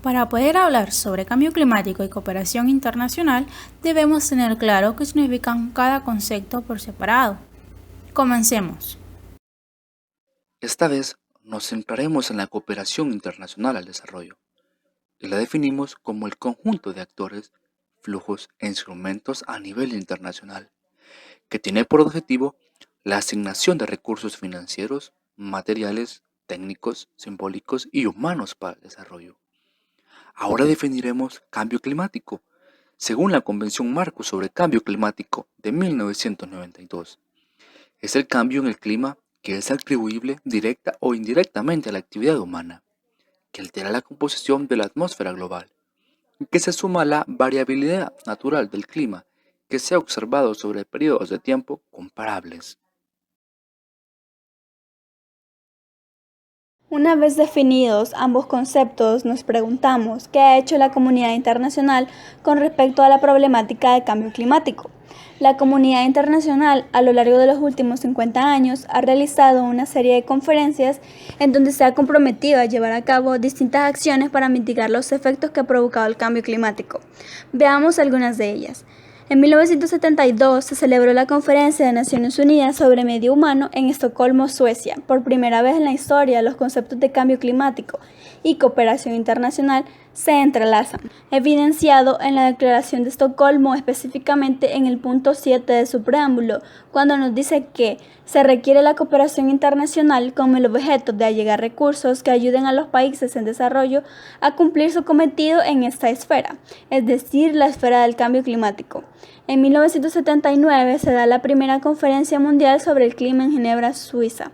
Para poder hablar sobre cambio climático y cooperación internacional, debemos tener claro qué significan cada concepto por separado. Comencemos. Esta vez nos centraremos en la cooperación internacional al desarrollo y la definimos como el conjunto de actores, flujos e instrumentos a nivel internacional, que tiene por objetivo la asignación de recursos financieros, materiales, técnicos, simbólicos y humanos para el desarrollo. Ahora definiremos cambio climático, según la Convención Marco sobre Cambio Climático de 1992. Es el cambio en el clima que es atribuible directa o indirectamente a la actividad humana, que altera la composición de la atmósfera global, y que se suma a la variabilidad natural del clima que se ha observado sobre periodos de tiempo comparables. Una vez definidos ambos conceptos, nos preguntamos qué ha hecho la comunidad internacional con respecto a la problemática del cambio climático. La comunidad internacional, a lo largo de los últimos 50 años, ha realizado una serie de conferencias en donde se ha comprometido a llevar a cabo distintas acciones para mitigar los efectos que ha provocado el cambio climático. Veamos algunas de ellas. En 1972 se celebró la Conferencia de Naciones Unidas sobre Medio Humano en Estocolmo, Suecia. Por primera vez en la historia, los conceptos de cambio climático y cooperación internacional se entrelazan, evidenciado en la Declaración de Estocolmo, específicamente en el punto 7 de su preámbulo, cuando nos dice que se requiere la cooperación internacional con el objeto de allegar recursos que ayuden a los países en desarrollo a cumplir su cometido en esta esfera, es decir, la esfera del cambio climático. En 1979 se da la primera conferencia mundial sobre el clima en Ginebra, Suiza.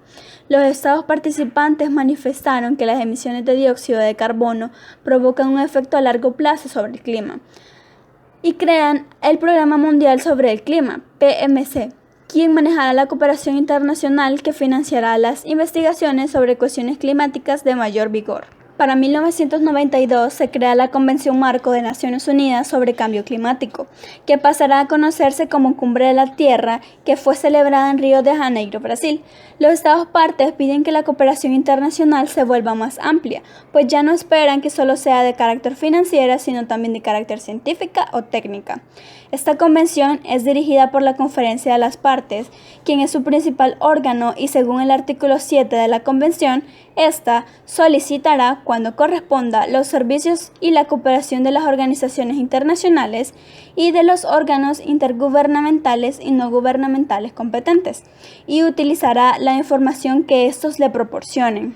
Los estados participantes manifestaron que las emisiones de dióxido de carbono provocan un efecto a largo plazo sobre el clima y crean el Programa Mundial sobre el Clima, PMC, quien manejará la cooperación internacional que financiará las investigaciones sobre cuestiones climáticas de mayor vigor. Para 1992 se crea la Convención Marco de Naciones Unidas sobre Cambio Climático, que pasará a conocerse como Cumbre de la Tierra, que fue celebrada en Río de Janeiro, Brasil. Los Estados partes piden que la cooperación internacional se vuelva más amplia, pues ya no esperan que solo sea de carácter financiera, sino también de carácter científica o técnica. Esta convención es dirigida por la Conferencia de las Partes, quien es su principal órgano, y según el artículo 7 de la convención, esta solicitará, cuando corresponda, los servicios y la cooperación de las organizaciones internacionales y de los órganos intergubernamentales y no gubernamentales competentes, y utilizará la información que estos le proporcionen.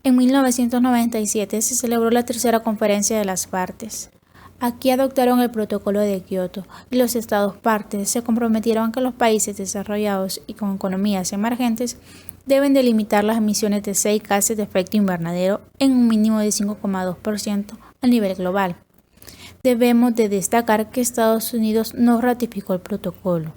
En 1997 se celebró la tercera conferencia de las partes. Aquí adoptaron el Protocolo de Kioto y los Estados partes se comprometieron a que los países desarrollados y con economías emergentes deben delimitar las emisiones de 6 gases de efecto invernadero en un mínimo de 5,2% a nivel global. Debemos de destacar que Estados Unidos no ratificó el protocolo.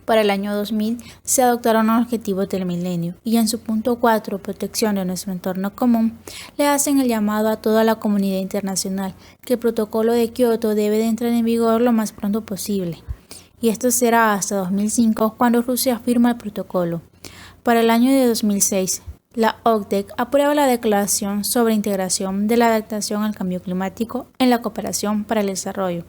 Para el año 2000 se adoptaron los objetivos del milenio y en su punto 4, protección de nuestro entorno común, le hacen el llamado a toda la comunidad internacional que el protocolo de Kioto debe de entrar en vigor lo más pronto posible. Y esto será hasta 2005 cuando Rusia firma el protocolo. Para el año de 2006, la OCDE aprueba la Declaración sobre Integración de la Adaptación al Cambio Climático en la Cooperación para el Desarrollo.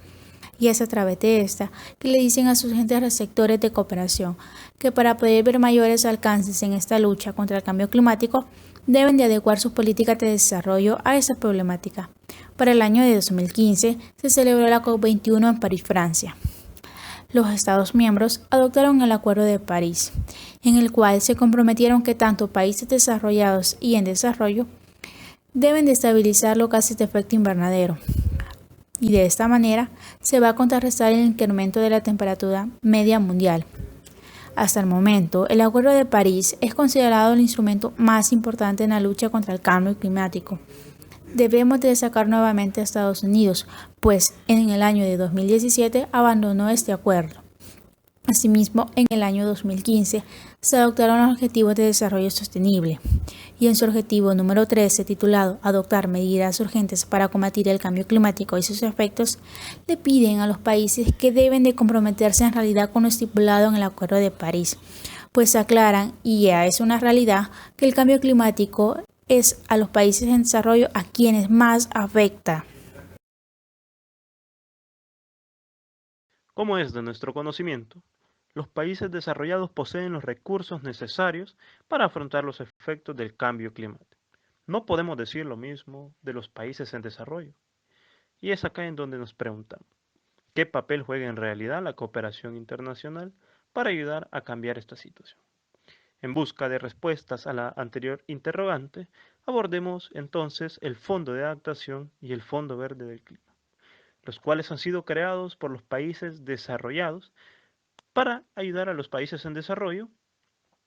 Y es a través de esta que le dicen a sus agentes receptores de cooperación que para poder ver mayores alcances en esta lucha contra el cambio climático deben de adecuar sus políticas de desarrollo a esa problemática. Para el año de 2015 se celebró la COP21 en París, Francia. Los Estados miembros adoptaron el Acuerdo de París, en el cual se comprometieron que tanto países desarrollados y en desarrollo deben de estabilizar los gases de efecto invernadero. Y de esta manera se va a contrarrestar el incremento de la temperatura media mundial. Hasta el momento, el Acuerdo de París es considerado el instrumento más importante en la lucha contra el cambio climático. Debemos de destacar nuevamente a Estados Unidos, pues en el año de 2017 abandonó este acuerdo. Asimismo, en el año 2015 se adoptaron los Objetivos de Desarrollo Sostenible y en su objetivo número 13, titulado Adoptar medidas urgentes para combatir el cambio climático y sus efectos, le piden a los países que deben de comprometerse en realidad con lo estipulado en el Acuerdo de París, pues aclaran, y ya es una realidad, que el cambio climático es a los países en desarrollo a quienes más afecta. Como es de nuestro conocimiento, los países desarrollados poseen los recursos necesarios para afrontar los efectos del cambio climático. No podemos decir lo mismo de los países en desarrollo. Y es acá en donde nos preguntamos, ¿qué papel juega en realidad la cooperación internacional para ayudar a cambiar esta situación? En busca de respuestas a la anterior interrogante, abordemos entonces el Fondo de Adaptación y el Fondo Verde del Clima, los cuales han sido creados por los países desarrollados para ayudar a los países en desarrollo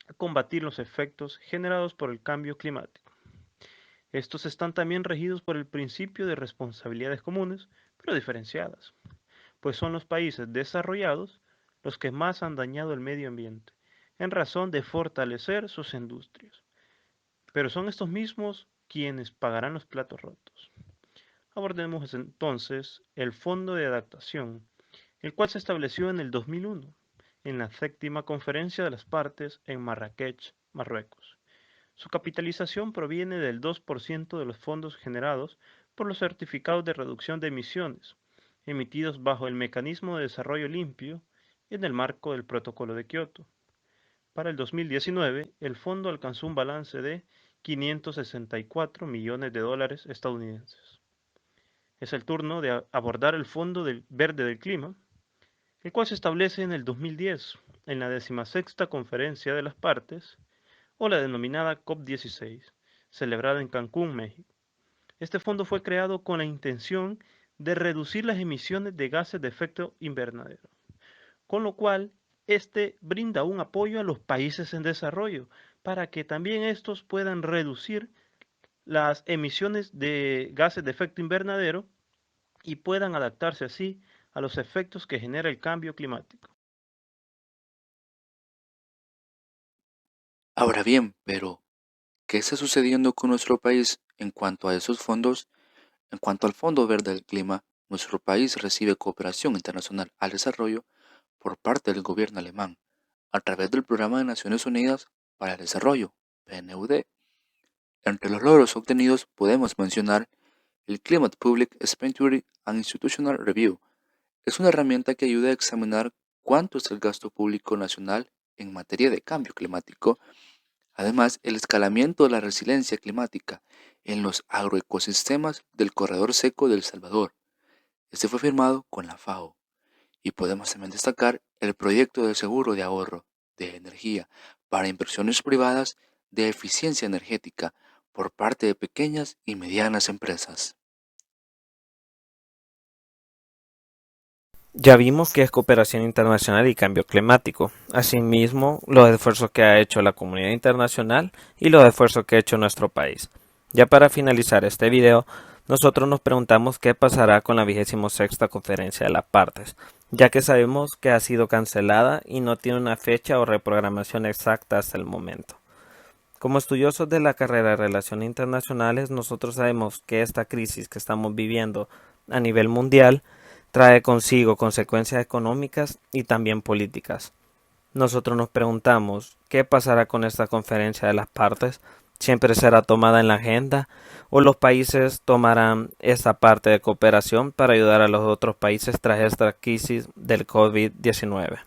a combatir los efectos generados por el cambio climático. Estos están también regidos por el principio de responsabilidades comunes, pero diferenciadas, pues son los países desarrollados los que más han dañado el medio ambiente, en razón de fortalecer sus industrias. Pero son estos mismos quienes pagarán los platos rotos. Abordemos entonces el Fondo de Adaptación, el cual se estableció en el 2001, en la 7ª Conferencia de las Partes en Marrakech, Marruecos. Su capitalización proviene del 2% de los fondos generados por los certificados de reducción de emisiones, emitidos bajo el Mecanismo de Desarrollo Limpio en el marco del Protocolo de Kioto. Para el 2019, el fondo alcanzó un balance de 564 millones de dólares estadounidenses. Es el turno de abordar el Fondo Verde del Clima, el cual se establece en el 2010, en la 16ª Conferencia de las Partes, o la denominada COP16, celebrada en Cancún, México. Este fondo fue creado con la intención de reducir las emisiones de gases de efecto invernadero, con lo cual este brinda un apoyo a los países en desarrollo para que también estos puedan reducir las emisiones de gases de efecto invernadero y puedan adaptarse así a los efectos que genera el cambio climático. Ahora bien, pero, ¿qué está sucediendo con nuestro país en cuanto a esos fondos? En cuanto al Fondo Verde del Clima, nuestro país recibe cooperación internacional al desarrollo por parte del gobierno alemán, a través del Programa de Naciones Unidas para el Desarrollo, PNUD. Entre los logros obtenidos podemos mencionar el Climate Public Expenditure and Institutional Review. Es una herramienta que ayuda a examinar cuánto es el gasto público nacional en materia de cambio climático. Además, el escalamiento de la resiliencia climática en los agroecosistemas del corredor seco de El Salvador. Este fue firmado con la FAO. Y podemos también destacar el proyecto de seguro de ahorro de energía para inversiones privadas de eficiencia energética por parte de pequeñas y medianas empresas. Ya vimos que es cooperación internacional y cambio climático. Asimismo, los esfuerzos que ha hecho la comunidad internacional y los esfuerzos que ha hecho nuestro país. Ya para finalizar este video, nosotros nos preguntamos qué pasará con la 26ª Conferencia de las Partes, ya que sabemos que ha sido cancelada y no tiene una fecha o reprogramación exacta hasta el momento. Como estudiosos de la carrera de Relaciones Internacionales, nosotros sabemos que esta crisis que estamos viviendo a nivel mundial trae consigo consecuencias económicas y también políticas. Nosotros nos preguntamos, ¿qué pasará con esta conferencia de las partes? ¿Siempre será tomada en la agenda? ¿O los países tomarán esta parte de cooperación para ayudar a los otros países tras esta crisis del COVID-19?